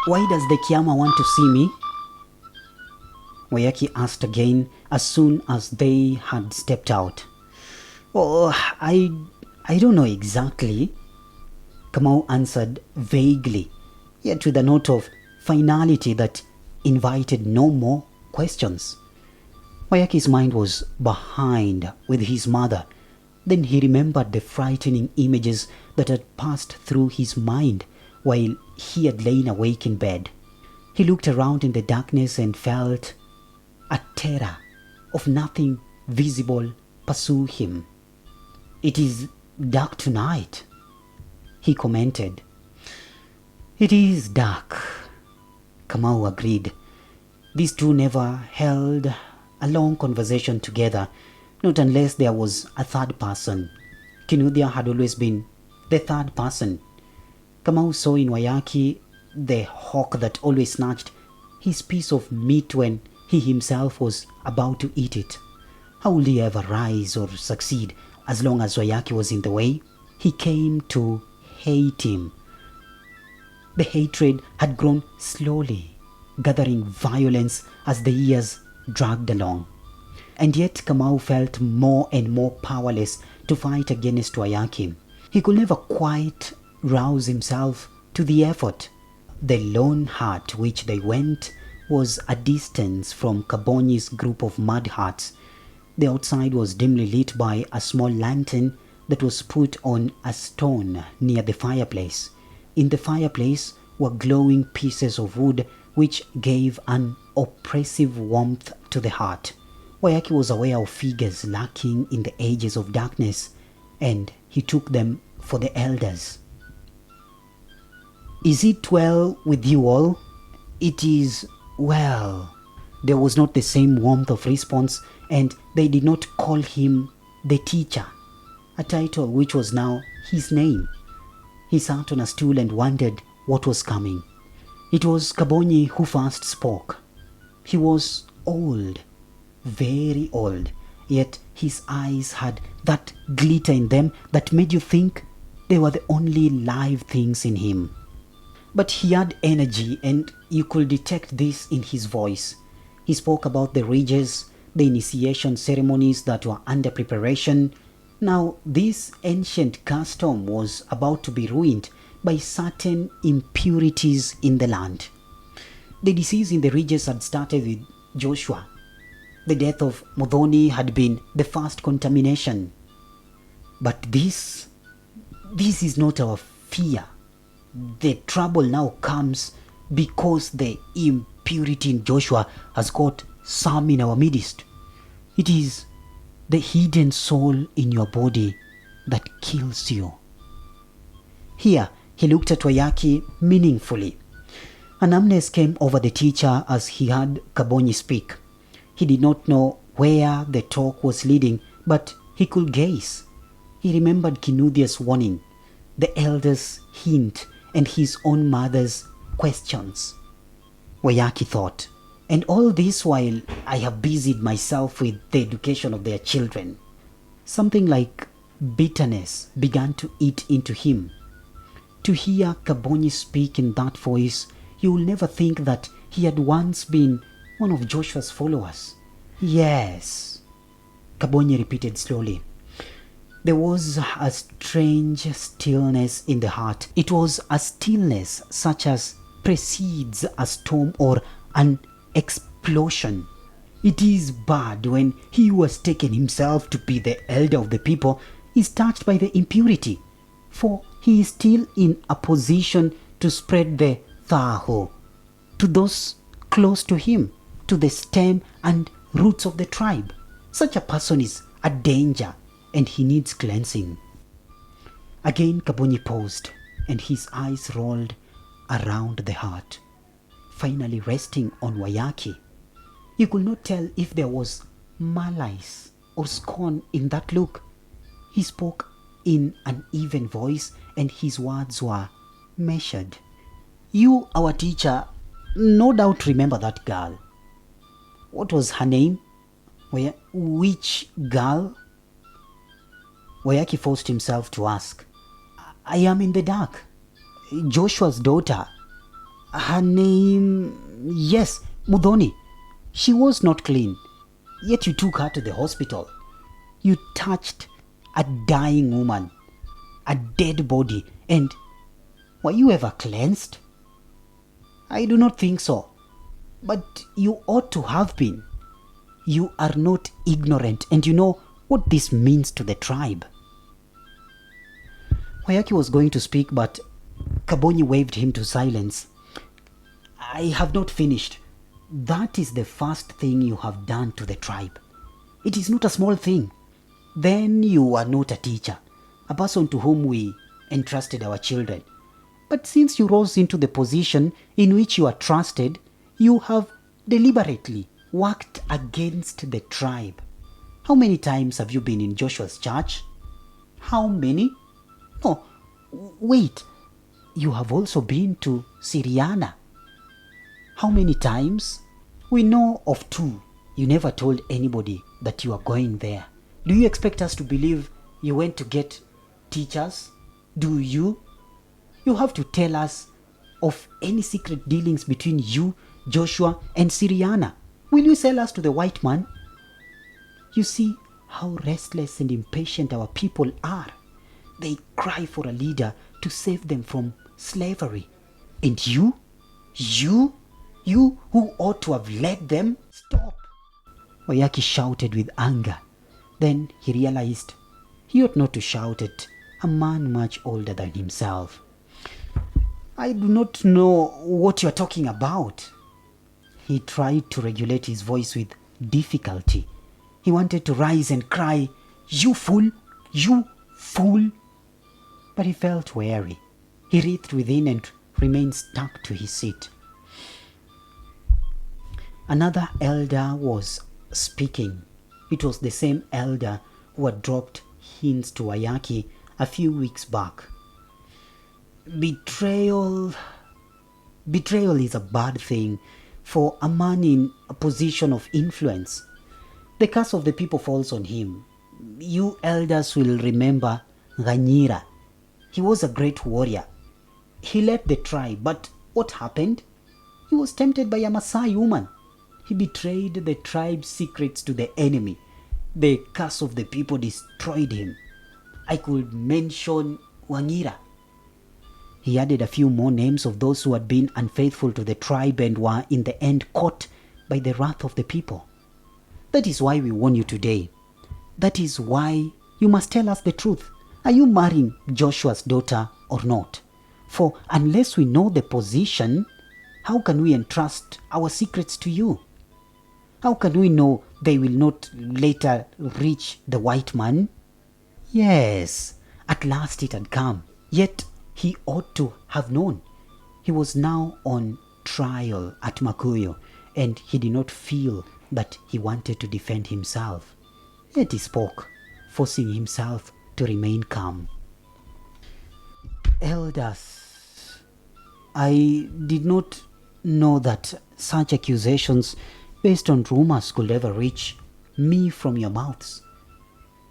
Why does the Kiama want to see me? Waiyaki asked again as soon as they had stepped out. Oh, I don't know exactly, Kamau answered vaguely, yet with a note of finality that invited no more questions. Waiyaki's mind was behind with his mother. Then he remembered the frightening images that had passed through his mind while he had lain awake in bed. He looked around in the darkness and felt a terror of nothing visible pursue him. "It is dark tonight," he commented. "It is dark," Kamau agreed. These two never held a long conversation together, not unless there was a third person. Kinuthia had always been the third person. Kamau saw in Waiyaki the hawk that always snatched his piece of meat when he himself was about to eat it. How would he ever rise or succeed as long as Waiyaki was in the way? He came to hate him. The hatred had grown slowly, gathering violence as the years dragged along. And yet Kamau felt more and more powerless to fight against Waiyaki. He could never quite rouse himself to the effort. The lone hut which they went was a distance from Kabonyi's group of mud huts. The outside was dimly lit by a small lantern that was put on a stone near the fireplace. In the fireplace were glowing pieces of wood which gave an oppressive warmth to the heart. Waiyaki was aware of figures lurking in the edges of darkness, and he took them for the elders. "Is it well with you all?" "It is well." There was not the same warmth of response, and they did not call him the teacher, a title which was now his name. He sat on a stool and wondered what was coming. It was Kabonyi who first spoke. He was old, very old, yet his eyes had that glitter in them that made you think they were the only live things in him. But he had energy, and you could detect this in his voice. He spoke about the ridges, the initiation ceremonies that were under preparation. Now this ancient custom was about to be ruined by certain impurities in the land. The disease in the ridges had started with Joshua. The death of Modhoni had been the first contamination. But this is not our fear. The trouble now comes because the impurity in Joshua has got some in our midst. It is the hidden soul in your body that kills you. Here, he looked at Waiyaki meaningfully. An numbness came over the teacher as he heard Kabonyi speak. He did not know where the talk was leading, but he could guess. He remembered Kinuthia's warning, the elder's hint, and his own mother's questions. Waiyaki thought, and all this while I have busied myself with the education of their children. Something like bitterness began to eat into him. To hear Kabonyi speak in that voice, you will never think that he had once been one of Joshua's followers. "Yes," Kabonyi repeated slowly. There was a strange stillness in the heart. It was a stillness such as precedes a storm or an explosion. It is bad when he who has taken himself to be the elder of the people is touched by the impurity, for he is still in a position to spread the thaho to those close to him, to the stem and roots of the tribe. Such a person is a danger, and he needs cleansing. Again Kabonyi paused, and his eyes rolled around the hut, finally resting on Waiyaki. You could not tell if there was malice or scorn in that look. He spoke in an even voice, and his words were measured. "You, our teacher, no doubt remember that girl. What was her name? Which girl?" Waiyaki forced himself to ask. "I am in the dark. Joshua's daughter. Her name, yes, Mudhoni. She was not clean, yet you took her to the hospital. You touched a dying woman, a dead body, and were you ever cleansed? I do not think so, but you ought to have been. You are not ignorant, and you know what this means to the tribe. Waiyaki was going to speak, but Kabonyi waved him to silence. I have not finished. That is the first thing you have done to the tribe. It is not a small thing. Then you are not a teacher, a person to whom we entrusted our children. But since you rose into the position in which you are trusted, you have deliberately worked against the tribe. How many times have you been in Joshua's church? How many? No, wait. You have also been to Syriana. How many times? We know of 2. You never told anybody that you are going there. Do you expect us to believe you went to get teachers? Do you? You have to tell us of any secret dealings between you, Joshua, and Syriana. Will you sell us to the white man? You see how restless and impatient our people are. They cry for a leader to save them from slavery. And you who ought to have led them, stop. Waiyaki shouted with anger. Then he realized he ought not to shout at a man much older than himself. I do not know what you are talking about. He tried to regulate his voice with difficulty. He wanted to rise and cry, "You fool! You fool!" But he felt weary. He writhed within and remained stuck to his seat. Another elder was speaking. It was the same elder who had dropped hints to Waiyaki a few weeks back. Betrayal is a bad thing for a man in a position of influence. The curse of the people falls on him. You elders will remember Ganyira. He was a great warrior. He led the tribe, but what happened? He was tempted by a Maasai woman. He betrayed the tribe's secrets to the enemy. The curse of the people destroyed him. I could mention Wangira. He added a few more names of those who had been unfaithful to the tribe and were in the end caught by the wrath of the people. That is why we warn you today. That is why you must tell us the truth. Are you marrying Joshua's daughter or not? For unless we know the position, how can we entrust our secrets to you? How can we know they will not later reach the white man? Yes, at last it had come. Yet he ought to have known. He was now on trial at Makuyu, and he did not feel that he wanted to defend himself. Yet he spoke, forcing himself to remain calm. Elders, I did not know that such accusations based on rumors could ever reach me from your mouths.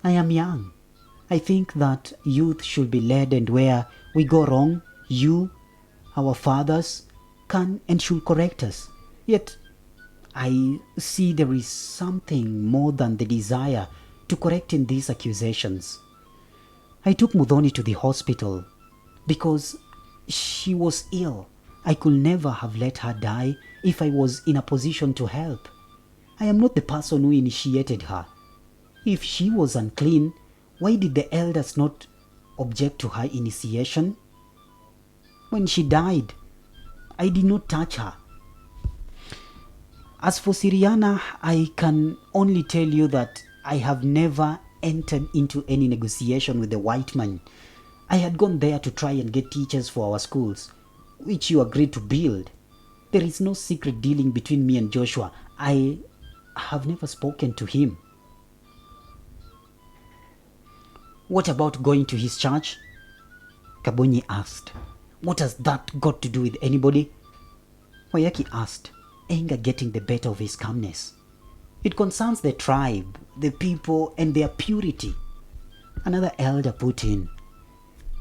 I am young. I think that youth should be led, and where we go wrong, you, our fathers, can and should correct us. Yet I see there is something more than the desire to correct in these accusations. I took Mudhoni to the hospital because she was ill. I could never have let her die if I was in a position to help. I am not the person who initiated her. If she was unclean, why did the elders not object to her initiation? When she died, I did not touch her. As for Syriana, I can only tell you that I have never entered into any negotiation with the white man. I had gone there to try and get teachers for our schools, which you agreed to build. There is no secret dealing between me and Joshua. I have never spoken to him. What about going to his church? Kabonyi asked. What has that got to do with anybody? Waiyaki asked, anger getting the better of his calmness. It concerns the tribe, the people, and their purity. Another elder put in.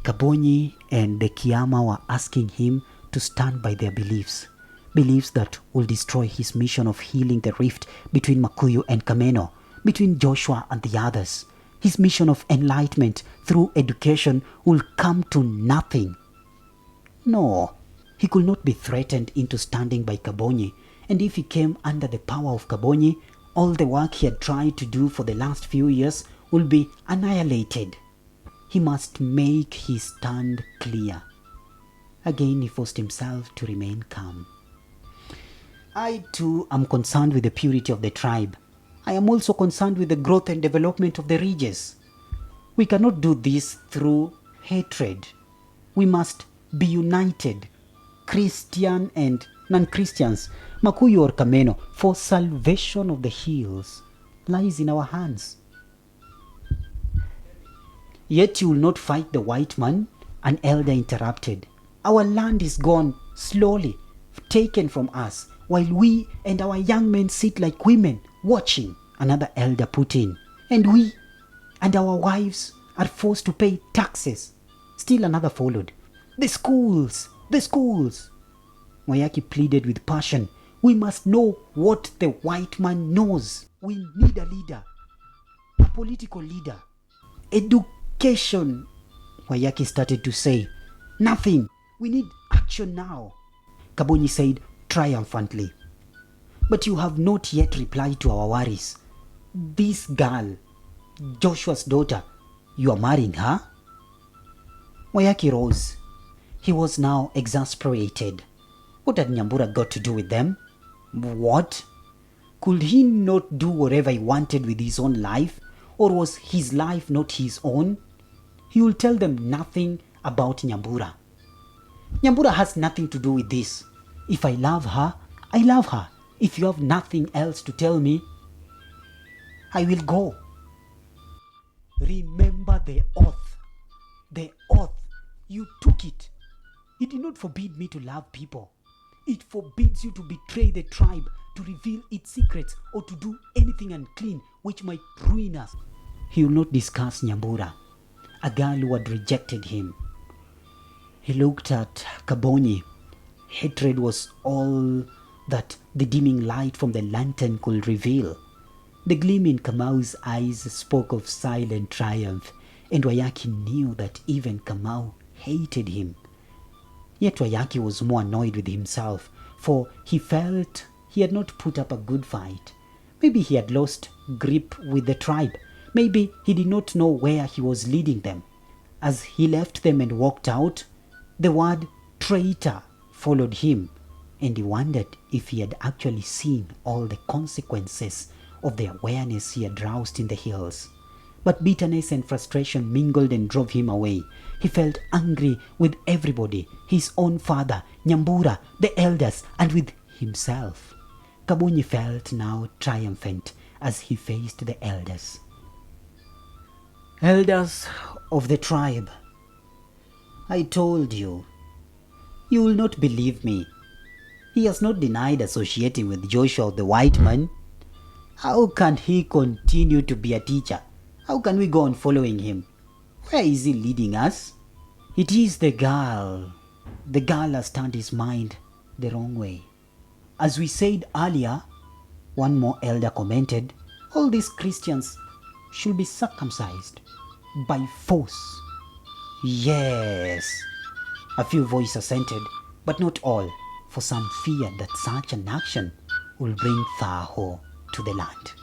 Kabonyi and the Kiama were asking him to stand by their beliefs. Beliefs that will destroy his mission of healing the rift between Makuyu and Kameno, between Joshua and the others. His mission of enlightenment through education will come to nothing. No, he could not be threatened into standing by Kabonyi, and if he came under the power of Kabonyi, all the work he had tried to do for the last few years will be annihilated. He must make his stand clear. Again, he forced himself to remain calm. I too am concerned with the purity of the tribe. I am also concerned with the growth and development of the Regis. We cannot do this through hatred. We must be united, Christian and non-Christians, Makuyu or Kameno, for salvation of the hills lies in our hands. Yet you will not fight the white man, an elder interrupted. Our land is gone, slowly, taken from us, while we and our young men sit like women, watching, another elder put in. And we and our wives are forced to pay taxes. Still another followed. The schools, the schools. Waiyaki pleaded with passion. We must know what the white man knows. We need a leader, a political leader. Education, Waiyaki started to say. Nothing. We need action now. Kabonyi said triumphantly. But you have not yet replied to our worries. This girl, Joshua's daughter, you are marrying her? Waiyaki rose. He was now exasperated. What had Nyambura got to do with them? What? Could he not do whatever he wanted with his own life? Or was his life not his own? He will tell them nothing about Nyambura. Nyambura has nothing to do with this. If I love her, I love her. If you have nothing else to tell me, I will go. Remember the oath. The oath. You took it. It did not forbid me to love people. It forbids you to betray the tribe, to reveal its secrets, or to do anything unclean which might ruin us. He will not discuss Nyambura, a girl who had rejected him. He looked at Kabonyi. Hatred was all that the dimming light from the lantern could reveal. The gleam in Kamau's eyes spoke of silent triumph, and Waiyaki knew that even Kamau hated him. Yet Waiyaki was more annoyed with himself, for he felt he had not put up a good fight. Maybe he had lost grip with the tribe. Maybe he did not know where he was leading them. As he left them and walked out, the word traitor followed him, and he wondered if he had actually seen all the consequences of the awareness he had roused in the hills. But bitterness and frustration mingled and drove him away. He felt angry with everybody, his own father, Nyambura, the elders, and with himself. Kabonyi felt now triumphant as he faced the elders. Elders of the tribe, I told you. You will not believe me. He has not denied associating with Joshua the white man. How can he continue to be a teacher? How can we go on following him? Where is he leading us? It is the girl. The girl has turned his mind the wrong way. As we said earlier, one more elder commented, all these Christians should be circumcised by force. Yes. A few voices assented, but not all, for some feared that such an action will bring Thaho to the land.